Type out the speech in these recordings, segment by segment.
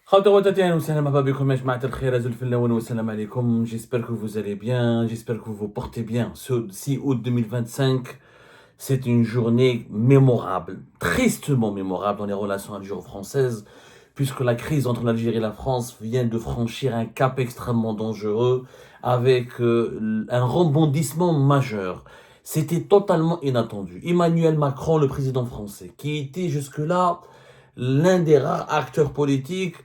J'espère que vous allez bien, j'espère que vous vous portez bien. Ce 6 août 2025, c'est une journée mémorable, tristement mémorable dans les relations algéro-françaises, puisque la crise entre l'Algérie et la France vient de franchir un cap extrêmement dangereux avec un rebondissement majeur. C'était totalement inattendu. Emmanuel Macron, le président français, qui était jusque-là l'un des rares acteurs politiques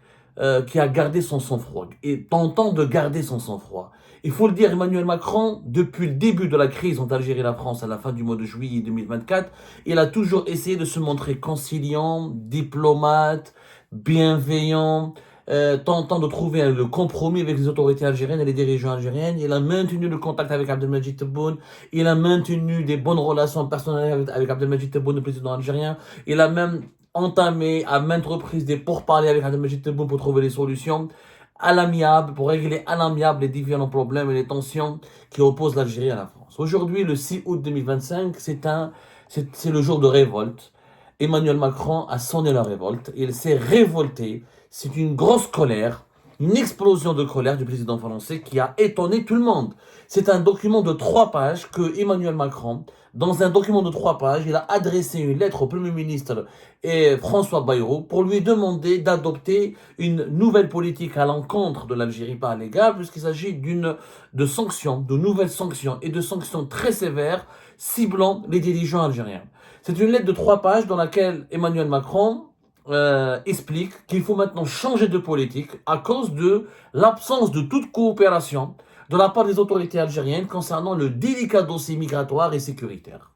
qui a gardé son sang-froid et tentant de garder son sang-froid. Il faut le dire, Emmanuel Macron, depuis le début de la crise entre l'Algérie et la France à la fin du mois de juillet 2024, il a toujours essayé de se montrer conciliant, diplomate, bienveillant, tentant de trouver le compromis avec les autorités algériennes et les dirigeants algériens. Il a maintenu le contact avec Abdelmadjid Tebboune, il a maintenu des bonnes relations personnelles avec Abdelmadjid Tebboune, le président algérien. Il a même entamé à maintes reprises des pourparlers avec Abdelmadjid Tebboune pour trouver des solutions à l'amiable, pour régler à l'amiable les différents problèmes et les tensions qui opposent l'Algérie à la France. Aujourd'hui, le 6 août 2025, c'est le jour de révolte. Emmanuel Macron a sonné la révolte. Il s'est révolté. C'est une grosse colère, une explosion de colère du président français qui a étonné tout le monde. C'est un document de 3 pages que Emmanuel Macron, dans un document de 3 pages, il a adressé une lettre au Premier ministre et François Bayrou pour lui demander d'adopter une nouvelle politique à l'encontre de l'Algérie par l'égard, puisqu'il s'agit de sanctions, de nouvelles sanctions et de sanctions très sévères ciblant les dirigeants algériens. C'est une lettre de 3 pages dans laquelle Emmanuel Macron explique qu'il faut maintenant changer de politique à cause de l'absence de toute coopération de la part des autorités algériennes concernant le délicat dossier migratoire et sécuritaire.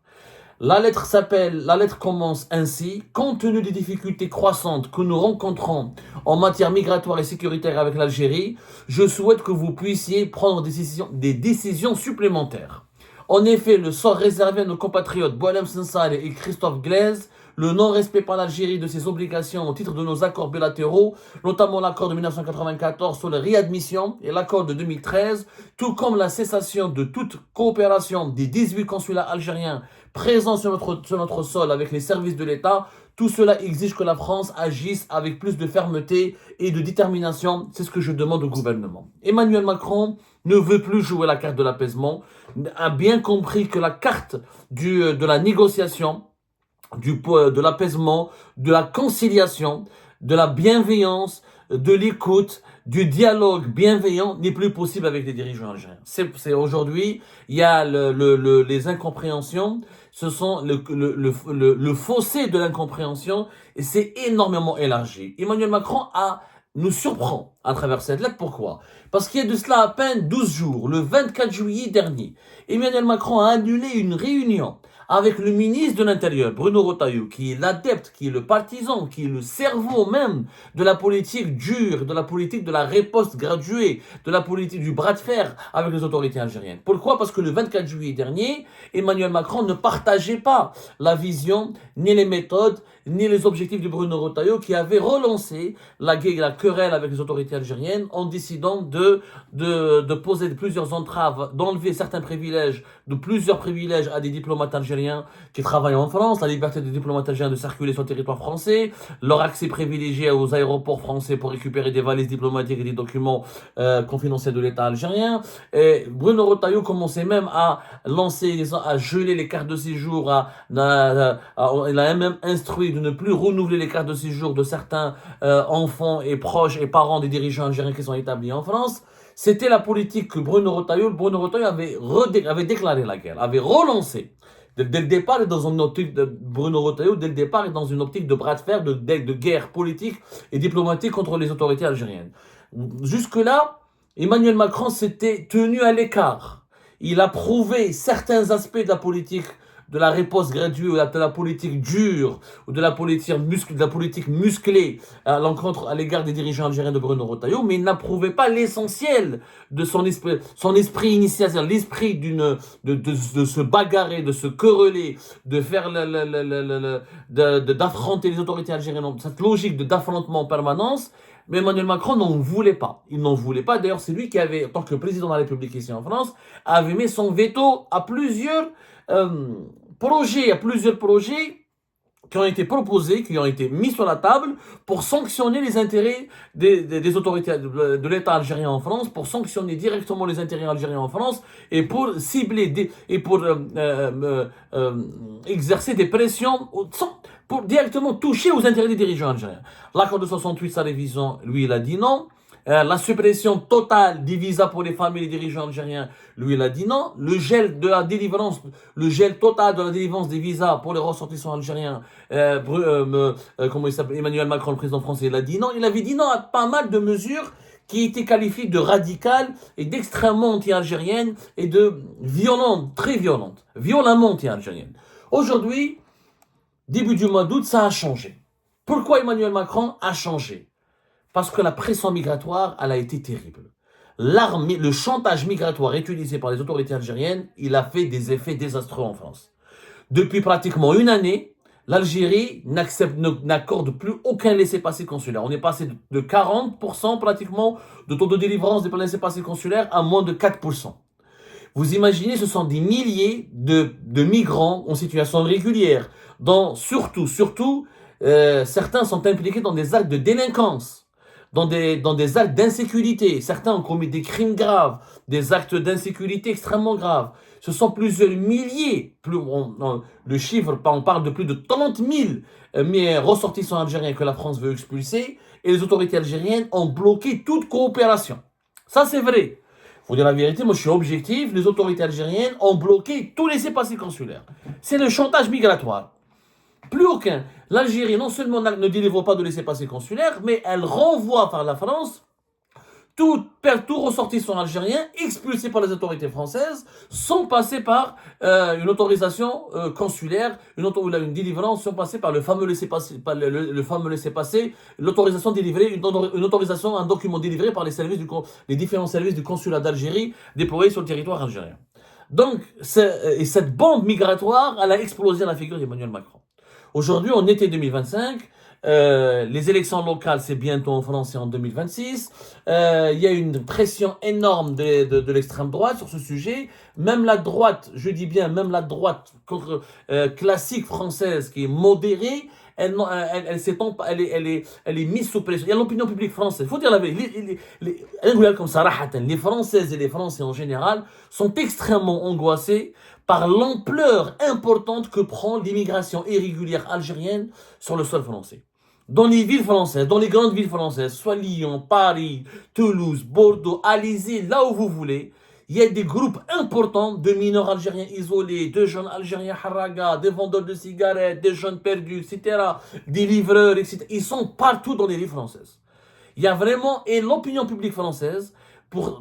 La lettre commence ainsi: compte tenu des difficultés croissantes que nous rencontrons en matière migratoire et sécuritaire avec l'Algérie, je souhaite que vous puissiez prendre des décisions supplémentaires. En effet, le sort réservé à nos compatriotes Boualem Sansal et Christophe Glaise, le non-respect par l'Algérie de ses obligations au titre de nos accords bilatéraux, notamment l'accord de 1994 sur la réadmission et l'accord de 2013, tout comme la cessation de toute coopération des 18 consulats algériens présents sur notre sol avec les services de l'État, tout cela exige que la France agisse avec plus de fermeté et de détermination. C'est ce que je demande au gouvernement. Emmanuel Macron ne veut plus jouer la carte de l'apaisement, a bien compris que la carte de la négociation, de l'apaisement, de la conciliation, de la bienveillance, de l'écoute, du dialogue bienveillant n'est plus possible avec les dirigeants algériens. C'est aujourd'hui, il y a les incompréhensions, ce sont le fossé de l'incompréhension et c'est énormément élargi. Emmanuel Macron nous surprend à travers cette lettre. Pourquoi? Parce qu'il y a de cela à peine 12 jours, le 24 juillet dernier, Emmanuel Macron a annulé une réunion avec le ministre de l'Intérieur, Bruno Retailleau, qui est l'adepte, qui est le partisan, qui est le cerveau même de la politique dure, de la politique de la riposte graduée, de la politique du bras de fer avec les autorités algériennes. Pourquoi? Parce que le 24 juillet dernier, Emmanuel Macron ne partageait pas la vision, ni les méthodes, ni les objectifs de Bruno Retailleau, qui avait relancé la querelle avec les autorités algériennes en décidant de poser plusieurs entraves, d'enlever certains privilèges, de plusieurs privilèges à des diplomates algériens qui travaillent en France, la liberté des diplomates algériens de circuler sur le territoire français, leur accès privilégié aux aéroports français pour récupérer des valises diplomatiques et des documents confidentiels de l'État algérien. Et Bruno Retailleau commençait même à geler les cartes de séjour, il a même instruit de ne plus renouveler les cartes de séjour de certains enfants et proches et parents des dirigeants algériens qui sont établis en France. C'était la politique que Bruno Retailleau avait déclaré la guerre, avait relancé. Dès le départ, dans une optique de Bruno Retailleau, dès le départ, est dans une optique de bras de fer, de guerre politique et diplomatique contre les autorités algériennes. Jusque-là, Emmanuel Macron s'était tenu à l'écart. Il a prouvé certains aspects de la politique, de la riposte graduée, de la politique dure, ou de la politique musclée à l'égard des dirigeants algériens de Bruno Retailleau, mais il n'approuvait pas l'essentiel de son esprit initial, l'esprit de se bagarrer, de se quereller, de faire d'affronter les autorités algériennes, cette logique d'affrontement en permanence. Mais Emmanuel Macron n'en voulait pas. Il n'en voulait pas. D'ailleurs, c'est lui qui avait, en tant que président de la République ici en France, avait mis son veto à plusieurs projets qui ont été proposés, qui ont été mis sur la table pour sanctionner les intérêts des autorités de l'État algérien en France, pour sanctionner directement les intérêts algériens en France et pour cibler et pour exercer des pressions pour directement toucher aux intérêts des dirigeants algériens. L'accord de 68, sa révision, lui, il a dit non. La suppression totale des visas pour les femmes et les dirigeants algériens, lui, il a dit non. Le gel de la délivrance, le gel total de la délivrance des visas pour les ressortissants algériens, comment il s'appelle, Emmanuel Macron, le président français, il a dit non. Il avait dit non à pas mal de mesures qui étaient qualifiées de radicales et d'extrêmement anti-algériennes et de violentes, très violentes, violemment anti-algériennes. Aujourd'hui, début du mois d'août, ça a changé. Pourquoi Emmanuel Macron a changé? Parce que la pression migratoire, elle a été terrible. L'armée, le chantage migratoire utilisé par les autorités algériennes, il a fait des effets désastreux en France. Depuis pratiquement une année, l'Algérie n'accorde plus aucun laissez-passer consulaire. On est passé de 40% pratiquement de taux de délivrance des laissez-passer consulaires à moins de 4%. Vous imaginez, ce sont des milliers de migrants en situation régulière, dont surtout, certains sont impliqués dans des actes de délinquance. Dans des actes d'insécurité. Certains ont commis des crimes graves, des actes d'insécurité extrêmement graves. Ce sont plusieurs milliers, le chiffre, on parle de plus de 30 000 ressortissants algériens que la France veut expulser, et les autorités algériennes ont bloqué toute coopération. Ça, c'est vrai. Il faut dire la vérité, moi je suis objectif, les autorités algériennes ont bloqué tous les laissez-passer consulaires. C'est le chantage migratoire. Plus aucun. L'Algérie, non seulement ne délivre pas de laissez-passer consulaire, mais elle renvoie par la France tout ressortissant algérien expulsé par les autorités françaises sans passer par une autorisation consulaire, une délivrance sans passer par le fameux laissez-passer, l'autorisation délivrée, une autorisation, un document délivré par les différents services du consulat d'Algérie déployés sur le territoire algérien. Donc, cette bombe migratoire, elle a explosé à la figure d'Emmanuel Macron. Aujourd'hui, en été 2025, les élections locales, c'est bientôt en France et en 2026. Il y a une pression énorme de l'extrême droite sur ce sujet. Même la droite, je dis bien, même la droite classique française qui est modérée, elle est mise sous pression. Il y a l'opinion publique française. Il faut dire la vérité. Les Françaises et les Français en général sont extrêmement angoissés par l'ampleur importante que prend l'immigration irrégulière algérienne sur le sol français. Dans les villes françaises, dans les grandes villes françaises, soit Lyon, Paris, Toulouse, Bordeaux, allez-y, là où vous voulez, il y a des groupes importants de mineurs algériens isolés, de jeunes algériens haraga, des vendeurs de cigarettes, des jeunes perdus, etc., des livreurs, etc. Ils sont partout dans les villes françaises. Il y a vraiment, et l'opinion publique française,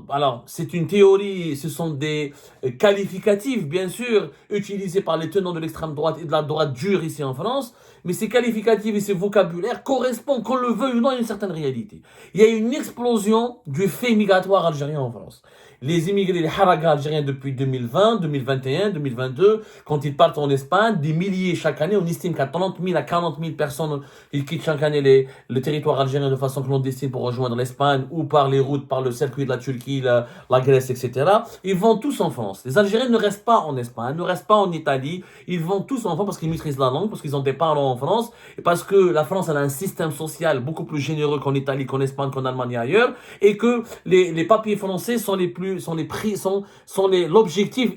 alors, c'est une théorie, ce sont des qualificatifs, bien sûr, utilisés par les tenants de l'extrême droite et de la droite dure ici en France, mais ces qualificatifs et ces vocabulaires correspondent, qu'on le veuille ou non, à une certaine réalité. Il y a une explosion du fait migratoire algérien en France. Les immigrés, les haragas algériens depuis 2020, 2021, 2022, quand ils partent en Espagne, des milliers chaque année, on estime qu'à 30 000 à 40 000 personnes, ils quittent chaque année le territoire algérien de façon clandestine pour rejoindre l'Espagne ou par les routes, par le circuit de la Turquie, la Grèce, etc. Ils vont tous en France. Les Algériens ne restent pas en Espagne, ne restent pas en Italie, ils vont tous en France parce qu'ils maîtrisent la langue, parce qu'ils ont des parents en France, et parce que la France elle a un système social beaucoup plus généreux qu'en Italie, qu'en Espagne, qu'en Allemagne et ailleurs, et que les papiers français sont l'objectif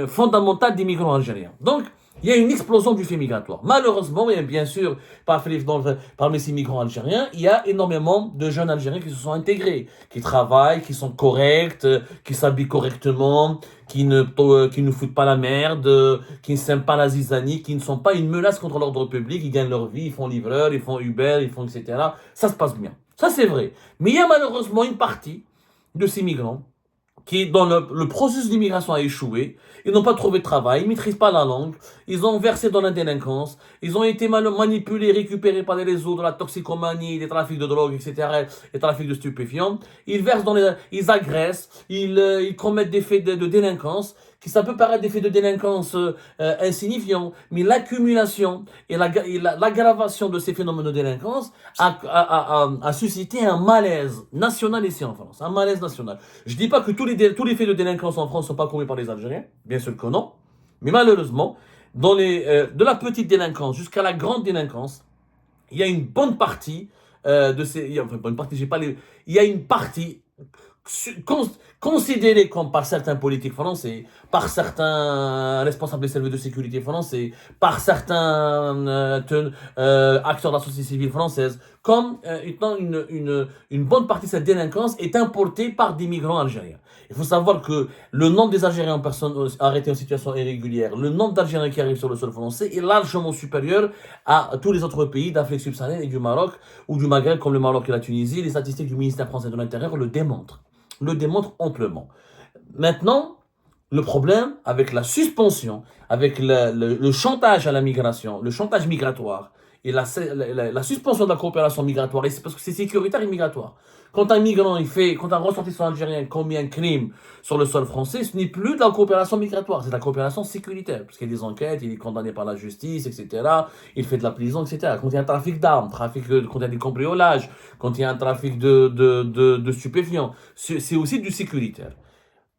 fondamental des migrants algériens. Donc, il y a une explosion du fait migratoire. Malheureusement, et bien sûr, parmi ces migrants algériens, il y a énormément de jeunes Algériens qui se sont intégrés, qui travaillent, qui sont corrects, qui s'habillent correctement, qui ne foutent pas la merde, qui ne s'aiment pas la zizanie, qui ne sont pas une menace contre l'ordre public, ils gagnent leur vie, ils font livreur, ils font Uber, ils font etc. Ça se passe bien. Ça, c'est vrai. Mais il y a malheureusement une partie de ces migrants qui, dans le processus d'immigration a échoué, ils n'ont pas trouvé de travail, ils ne maîtrisent pas la langue, ils ont versé dans la délinquance, ils ont été manipulés, récupérés par les réseaux de la toxicomanie, des trafics de drogue, etc., les trafics de stupéfiants, ils versent ils agressent, ils commettent des faits de délinquance, ça peut paraître des faits de délinquance insignifiants, mais l'accumulation et l'aggravation de ces phénomènes de délinquance a suscité un malaise national ici en France, un malaise national. Je ne dis pas que tous les faits de délinquance en France ne sont pas commis par les Algériens, bien sûr que non, mais malheureusement, de la petite délinquance jusqu'à la grande délinquance, il y a une bonne partie de ces. Enfin, bonne partie, j'ai pas les. Il y a une partie considéré comme par certains politiques français, par certains responsables des services de sécurité français, par certains acteurs de la société civile française, comme étant une bonne partie de cette délinquance est importée par des migrants algériens. Il faut savoir que le nombre des Algériens en personne arrêtés en situation irrégulière, le nombre d'Algériens qui arrivent sur le sol français est largement supérieur à tous les autres pays d'Afrique subsaharienne et du Maroc ou du Maghreb comme le Maroc et la Tunisie. Les statistiques du ministère français de l'Intérieur le démontre amplement. Maintenant, le problème avec la suspension, avec le chantage à la migration, le chantage migratoire et la suspension de la coopération migratoire, et c'est parce que c'est sécuritaire et migratoire. Quand un migrant, quand un ressortissant algérien commet un crime sur le sol français, ce n'est plus de la coopération migratoire, c'est de la coopération sécuritaire, parce qu'il y a des enquêtes, il est condamné par la justice, etc. Il fait de la prison, etc. Quand il y a un trafic d'armes, quand il y a des cambriolages, quand il y a un trafic de stupéfiants, c'est aussi du sécuritaire.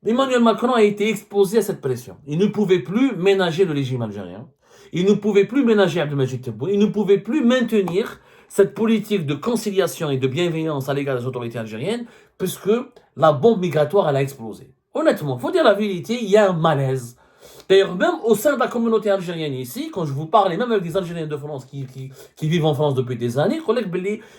Emmanuel Macron a été exposé à cette pression. Il ne pouvait plus ménager le régime algérien. Il ne pouvait plus ménager Abdelmadjid Tebboune. Il ne pouvait plus maintenir cette politique de conciliation et de bienveillance à l'égard des autorités algériennes, puisque la bombe migratoire, elle a explosé. Honnêtement, il faut dire la vérité, il y a un malaise. D'ailleurs, même au sein de la communauté algérienne ici, quand je vous parle, et même avec des Algériens de France qui vivent en France depuis des années,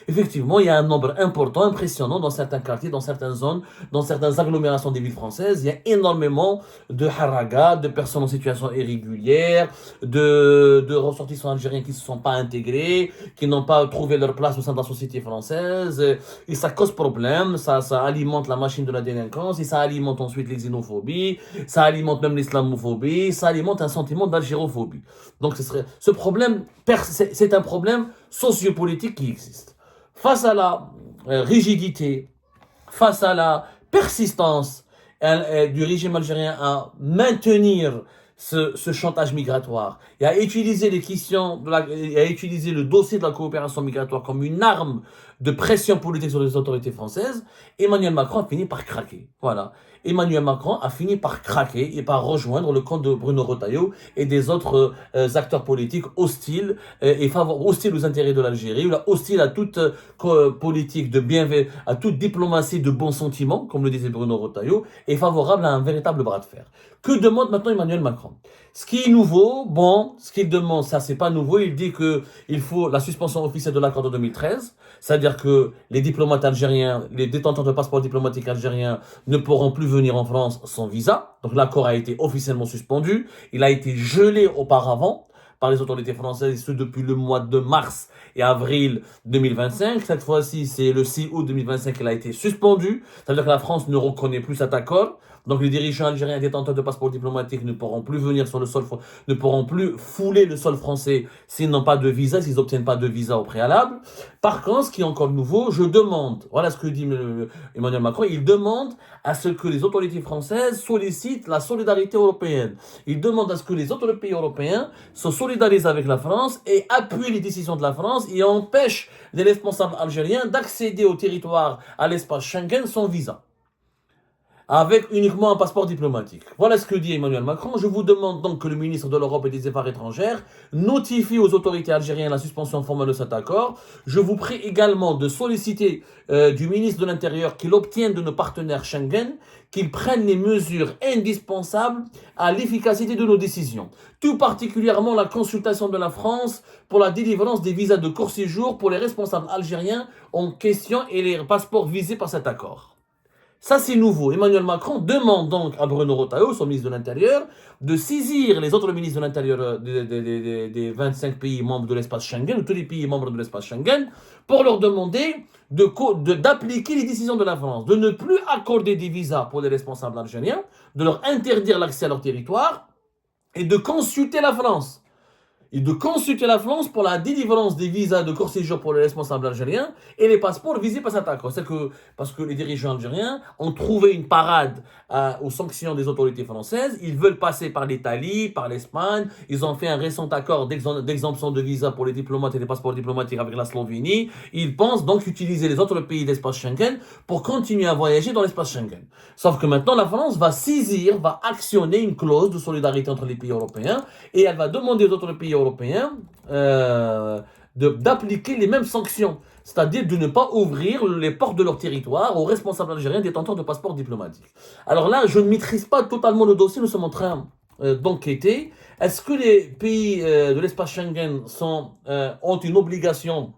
effectivement, il y a un nombre important, impressionnant dans certains quartiers, dans certaines zones, dans certaines agglomérations des villes françaises. Il y a énormément de haragas, de personnes en situation irrégulière, de ressortissants algériens qui ne se sont pas intégrés, qui n'ont pas trouvé leur place au sein de la société française. Et ça cause problème, ça alimente la machine de la délinquance, et ça alimente ensuite les xénophobies, ça alimente même l'islamophobie, ça alimente un sentiment d'algérophobie. Donc ce problème, c'est un problème sociopolitique qui existe. Face à la rigidité, face à la persistance du régime algérien à maintenir ce chantage migratoire et à utiliser les questions, et à utiliser le dossier de la coopération migratoire comme une arme de pression politique sur les autorités françaises, Emmanuel Macron a fini par craquer. Voilà. Emmanuel Macron a fini par craquer et par rejoindre le camp de Bruno Retailleau et des autres acteurs politiques hostiles hostiles aux intérêts de l'Algérie, hostiles à toute politique de bienveillance, à toute diplomatie de bon sentiment, comme le disait Bruno Retailleau, et favorable à un véritable bras de fer. Que demande maintenant Emmanuel Macron? Ce qui est nouveau, ce qu'il demande, ça c'est pas nouveau, il dit qu'il faut la suspension officielle de l'accord de 2013, c'est-à-dire que les diplomates algériens, les détenteurs de passeports diplomatiques algériens ne pourront plus venir en France sans visa. Donc l'accord a été officiellement suspendu, il a été gelé auparavant par les autorités françaises, et ce depuis le mois de mars et avril 2025. Cette fois-ci, c'est le 6 août 2025 qu'il a été suspendu. Ça veut dire que la France ne reconnaît plus cet accord. Donc les dirigeants algériens détenteurs de passeports diplomatiques ne pourront plus venir sur le sol, ne pourront plus fouler le sol français s'ils n'ont pas de visa, s'ils n'obtiennent pas de visa au préalable. Par contre, ce qui est encore nouveau, je demande, voilà ce que dit Emmanuel Macron, il demande à ce que les autorités françaises sollicitent la solidarité européenne. Il demande à ce que les autres pays européens se solidarisent avec la France et appuient les décisions de la France et empêchent les responsables algériens d'accéder au territoire, à l'espace Schengen sans visa, avec uniquement un passeport diplomatique. Voilà ce que dit Emmanuel Macron. Je vous demande donc que le ministre de l'Europe et des Affaires étrangères notifie aux autorités algériennes la suspension formelle de cet accord. Je vous prie également de solliciter du ministre de l'Intérieur qu'il obtienne de nos partenaires Schengen qu'ils prennent les mesures indispensables à l'efficacité de nos décisions. Tout particulièrement la consultation de la France pour la délivrance des visas de court séjour pour les responsables algériens en question et les passeports visés par cet accord. Ça, c'est nouveau. Emmanuel Macron demande donc à Bruno Retailleau, son ministre de l'Intérieur, de saisir les autres ministres de l'Intérieur des 25 pays membres de l'espace Schengen, ou tous les pays membres de l'espace Schengen, pour leur demander d'appliquer les décisions de la France, de ne plus accorder des visas pour les responsables algériens, de leur interdire l'accès à leur territoire et de consulter la France. et de consulter la France pour la délivrance des visas de court séjour pour les responsables algériens et les passeports visés par cette accord. C'est que, parce que les dirigeants algériens ont trouvé une parade aux sanctions des autorités françaises, ils veulent passer par l'Italie, par l'Espagne, ils ont fait un récent accord d'exemption de visa pour les diplomates et les passeports diplomatiques avec la Slovénie, ils pensent donc utiliser les autres pays de l'espace Schengen pour continuer à voyager dans l'espace Schengen. Sauf que maintenant la France va actionner une clause de solidarité entre les pays européens et elle va demander aux autres pays européens d'appliquer les mêmes sanctions, c'est-à-dire de ne pas ouvrir les portes de leur territoire aux responsables algériens détenteurs de passeports diplomatiques. Alors là, je ne maîtrise pas totalement le dossier, nous sommes en train d'enquêter. Est-ce que les pays de l'espace Schengen ont une obligation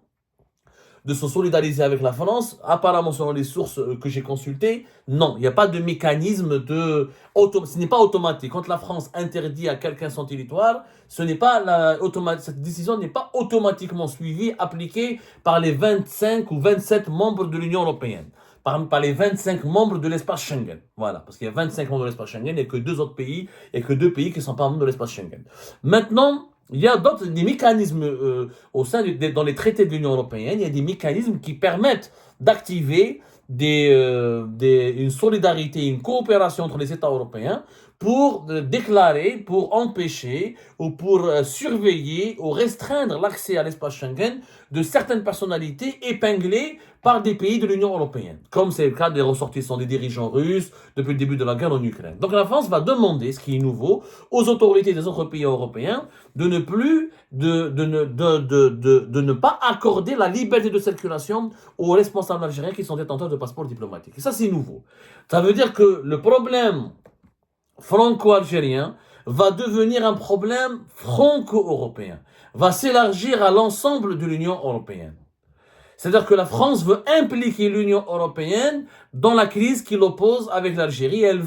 de se solidariser avec la France? Apparemment, selon les sources que j'ai consultées, non, il n'y a pas de mécanisme ce n'est pas automatique. Quand la France interdit à quelqu'un son territoire, cette décision n'est pas automatiquement suivie, appliquée par les 25 ou 27 membres de l'Union européenne. Par les 25 membres de l'espace Schengen. Voilà, parce qu'il y a 25 membres de l'espace Schengen, il n'y a que deux pays qui ne sont pas membres de l'espace Schengen. Maintenant, il y a des mécanismes dans les traités de l'Union européenne, il y a des mécanismes qui permettent d'activer une solidarité, une coopération entre les États européens pour déclarer, pour empêcher ou pour surveiller ou restreindre l'accès à l'espace Schengen de certaines personnalités épinglées par des pays de l'Union européenne, comme c'est le cas des ressortissants des dirigeants russes depuis le début de la guerre en Ukraine. Donc la France va demander, ce qui est nouveau, aux autorités des autres pays européens de ne pas accorder la liberté de circulation aux responsables algériens qui sont détenteurs de passeports diplomatiques. Et ça, c'est nouveau. Ça veut dire que le problème franco-algérien va devenir un problème franco-européen, va s'élargir à l'ensemble de l'Union européenne. C'est-à-dire que la France veut impliquer l'Union européenne dans la crise qui l'oppose avec l'Algérie. Elle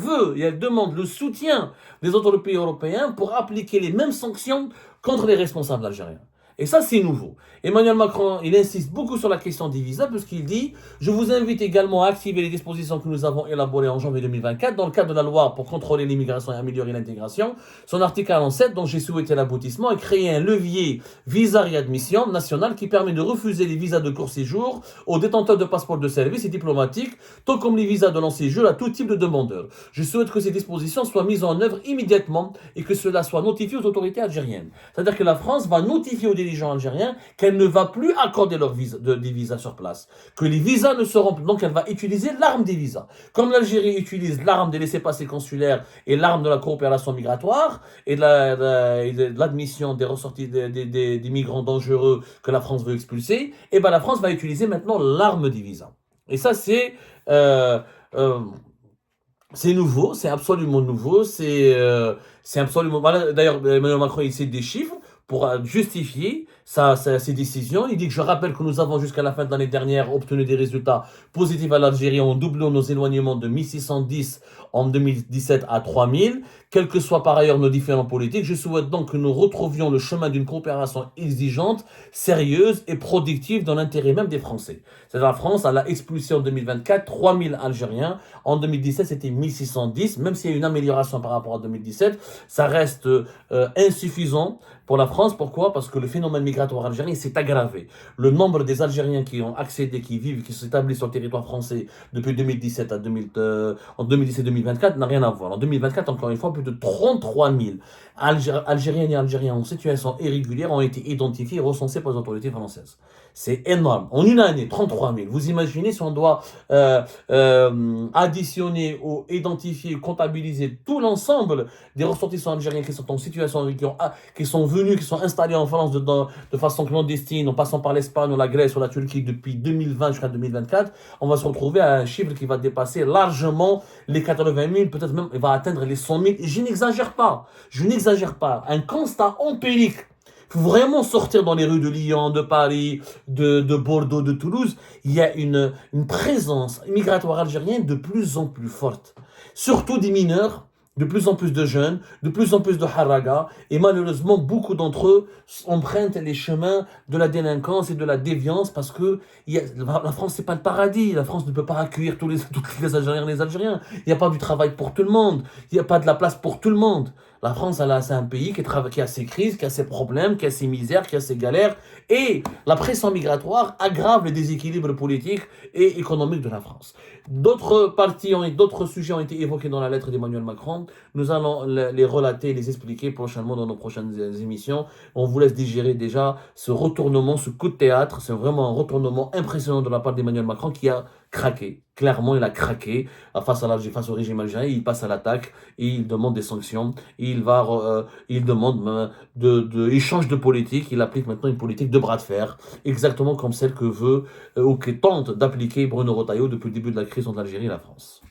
demande le soutien des autres pays européens pour appliquer les mêmes sanctions contre les responsables algériens. Et ça, c'est nouveau. Emmanuel Macron, il insiste beaucoup sur la question des visas, puisqu'il dit « Je vous invite également à activer les dispositions que nous avons élaborées en janvier 2024 dans le cadre de la loi pour contrôler l'immigration et améliorer l'intégration. Son article 47, dont j'ai souhaité l'aboutissement, est créé un levier visa réadmission national qui permet de refuser les visas de court séjour aux détenteurs de passeports de service et diplomatiques, tout comme les visas de long séjour à tout type de demandeurs. Je souhaite que ces dispositions soient mises en œuvre immédiatement et que cela soit notifié aux autorités algériennes. » C'est-à-dire que la France va notifier aux dirigeants algériens qu'elle ne va plus accorder des visas sur place. Que les visas ne seront plus. Donc elle va utiliser l'arme des visas. Comme l'Algérie utilise l'arme des laissez-passer consulaires et l'arme de la coopération migratoire et de l'admission des ressortis des migrants dangereux que la France veut expulser, et ben la France va utiliser maintenant l'arme des visas. Et ça c'est nouveau, c'est absolument nouveau, c'est absolument... Voilà, d'ailleurs, Emmanuel Macron, il cite des chiffres pour justifier ses décisions. Il dit que je rappelle que nous avons jusqu'à la fin de l'année dernière obtenu des résultats positifs à l'Algérie en doublant nos éloignements de 1610 en 2017 à 3000, quels que soient par ailleurs nos différents politiques. Je souhaite donc que nous retrouvions le chemin d'une coopération exigeante, sérieuse et productive dans l'intérêt même des Français. C'est-à-dire la France, elle a expulsé en 2024 3000 Algériens. En 2017, c'était 1610. Même s'il y a une amélioration par rapport à 2017, ça reste insuffisant pour la France. Pourquoi? Parce que le phénomène migratoire algérien s'est aggravé. Le nombre des Algériens qui ont accédé, qui s'établissent sur le territoire français depuis 2017 à 2017-2024 n'a rien à voir. En 2024, encore une fois, plus de 33 000 Algériens et Algériens en situation irrégulière ont été identifiés et recensés par les autorités françaises. C'est énorme. En une année, 33 000. Vous imaginez si on doit additionner ou identifier, comptabiliser tout l'ensemble des ressortissants algériens qui sont en situation, qui sont venus, qui sont installés en France de façon clandestine, en passant par l'Espagne ou la Grèce ou la Turquie depuis 2020 jusqu'à 2024, on va se retrouver à un chiffre qui va dépasser largement les 80 000, peut-être même il va atteindre les 100 000. Et je n'exagère pas. Un constat empirique. Il faut vraiment sortir dans les rues de Lyon, de Paris, de Bordeaux, de Toulouse. Il y a une présence migratoire algérienne de plus en plus forte. Surtout des mineurs, de plus en plus de jeunes, de plus en plus de haraga. Et malheureusement, beaucoup d'entre eux empruntent les chemins de la délinquance et de la déviance parce que la France, c'est pas le paradis. La France ne peut pas accueillir tous les Algériens et les Algériens. Il n'y a pas du travail pour tout le monde. Il n'y a pas de la place pour tout le monde. La France, c'est un pays qui a ses crises, qui a ses problèmes, qui a ses misères, qui a ses galères. Et la pression migratoire aggrave les déséquilibres politiques et économiques de la France. D'autres sujets ont été évoqués dans la lettre d'Emmanuel Macron. Nous allons les relater et les expliquer prochainement dans nos prochaines émissions. On vous laisse digérer déjà ce retournement, ce coup de théâtre. C'est vraiment un retournement impressionnant de la part d'Emmanuel Macron qui a craqué. Clairement, il a craqué face au régime algérien. Il passe à l'attaque et il demande des sanctions. Il demande il change de politique. Il applique maintenant une politique de bras de fer, exactement comme celle que veut ou que tente d'appliquer Bruno Retailleau depuis le début de la crise entre l'Algérie et la France.